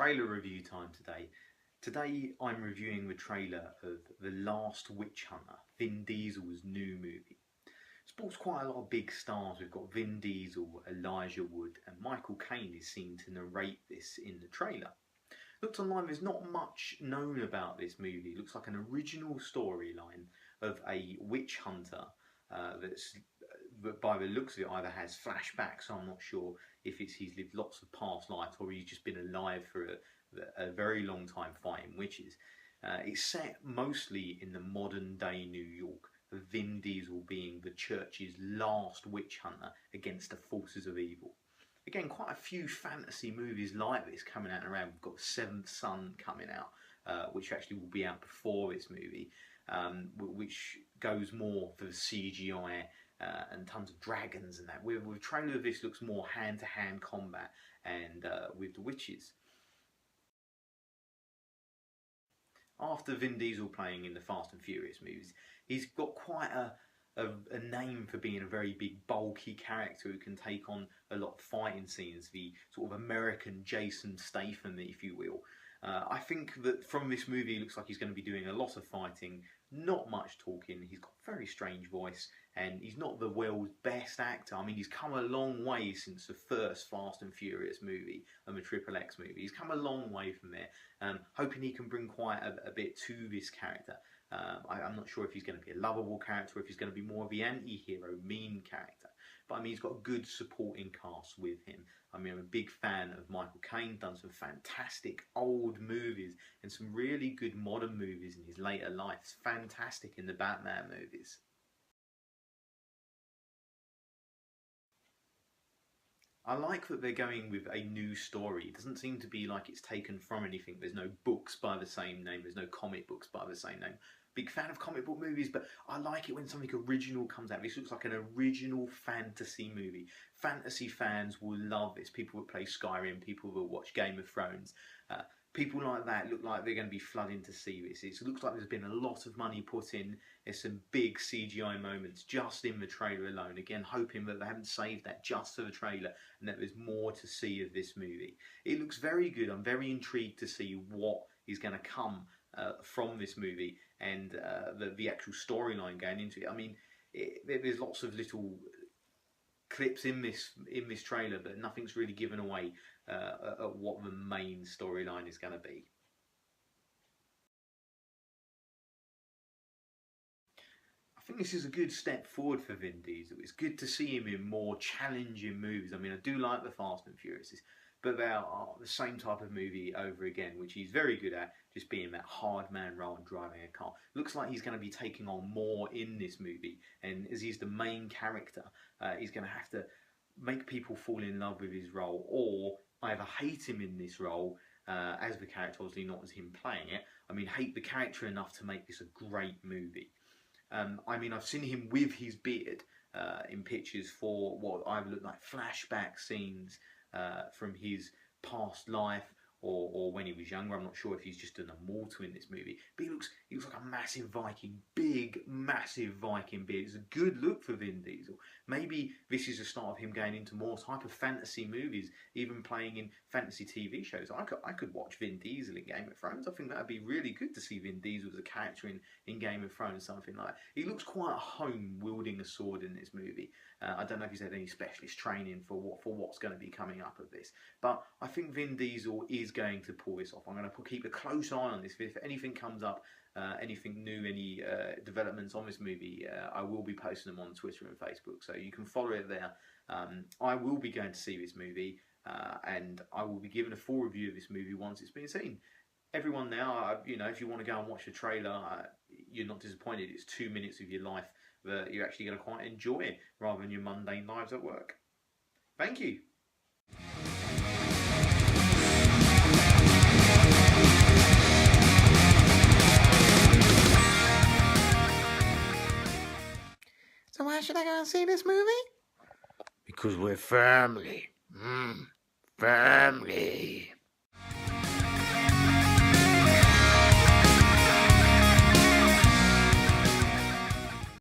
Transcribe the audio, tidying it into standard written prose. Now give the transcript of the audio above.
Trailer review time today. Today I'm reviewing the trailer of The Last Witch Hunter, Vin Diesel's new movie. Sports quite a lot of big stars. We've got Vin Diesel, Elijah Wood and Micheal Kane is seen to narrate this in the trailer. Looked online, there's not much known about this movie. It looks like an original storyline of a witch hunter that by the looks of it either has flashbacks, so I'm not sure if he's lived lots of past lives or he's just been alive for a very long time fighting witches. It's set mostly in the modern day New York, with Vin Diesel being the church's last witch hunter against the forces of evil. Again, quite a few fantasy movies like this coming out and around. We've got Seventh Son coming out, which actually will be out before this movie, which goes more for the CGI and tons of dragons and that. With the trailer of this looks more hand-to-hand combat and with the witches. After Vin Diesel playing in the Fast and Furious movies, he's got quite a name for being a very big, bulky character who can take on a lot of fighting scenes, the sort of American Jason Statham, if you will. I think that from this movie, it looks like he's going to be doing a lot of fighting, not much talking. He's got a very strange voice, and he's not the world's best actor. I mean, he's come a long way since the first Fast and Furious movie and the Triple X movie. He's come a long way from there. Hoping he can bring quite a bit to this character. I'm not sure if he's going to be a lovable character or if he's going to be more of the anti-hero, mean character. But I mean, he's got a good supporting cast with him. I mean, I'm a big fan of Micheal Kane, done some fantastic old movies and some really good modern movies in his later life. It's fantastic in the Batman movies. I like that they're going with a new story. It doesn't seem to be like it's taken from anything. There's no books by the same name. There's no comic books by the same name. Big fan of comic book movies, but I like it when something original comes out. This looks like an original fantasy movie. Fantasy fans will love this. People that play Skyrim, people that watch Game of Thrones. People like that look like they're going to be flooding to see this. It looks like there's been a lot of money put in. There's some big CGI moments just in the trailer alone. Again, hoping that they haven't saved that just for the trailer and that there's more to see of this movie. It looks very good. I'm very intrigued to see what is going to come from this movie and the actual storyline going into it. I mean, there's lots of little clips in this trailer, but nothing's really given away what the main storyline is going to be. I think this is a good step forward for Vin Diesel. It's good to see him in more challenging movies. I mean, I do like the Fast and Furious, but they are the same type of movie over again, which he's very good at, just being that hard man role and driving a car. Looks like he's going to be taking on more in this movie, and as he's the main character, he's going to have to make people fall in love with his role, or either hate him in this role, as the character, obviously not as him playing it. I mean, hate the character enough to make this a great movie. I mean, I've seen him with his beard in pictures for what either look like flashback scenes from his past life or when he was younger. I'm not sure if he's just an immortal in this movie, but he looks like a massive Viking, big, massive Viking beard. It's a good look for Vin Diesel. Maybe this is the start of him going into more type of fantasy movies, even playing in fantasy TV shows. I could watch Vin Diesel in Game of Thrones. I think that would be really good to see Vin Diesel as a character in Game of Thrones, something like that. He looks quite at home wielding a sword in this movie. I don't know if he's had any specialist training for what's going to be coming up of this, but I think Vin Diesel is going to pull this off. I'm going to keep a close eye on this. If anything comes up, anything new, any developments on this movie, I will be posting them on Twitter and Facebook, so you can follow it there. I will be going to see this movie, and I will be giving a full review of this movie once it's been seen. Everyone now, you know, if you want to go and watch the trailer, you're not disappointed. It's 2 minutes of your life that you're actually going to quite enjoy, rather than your mundane lives at work. Thank you. So why should I go and see this movie? Because we're family. Family.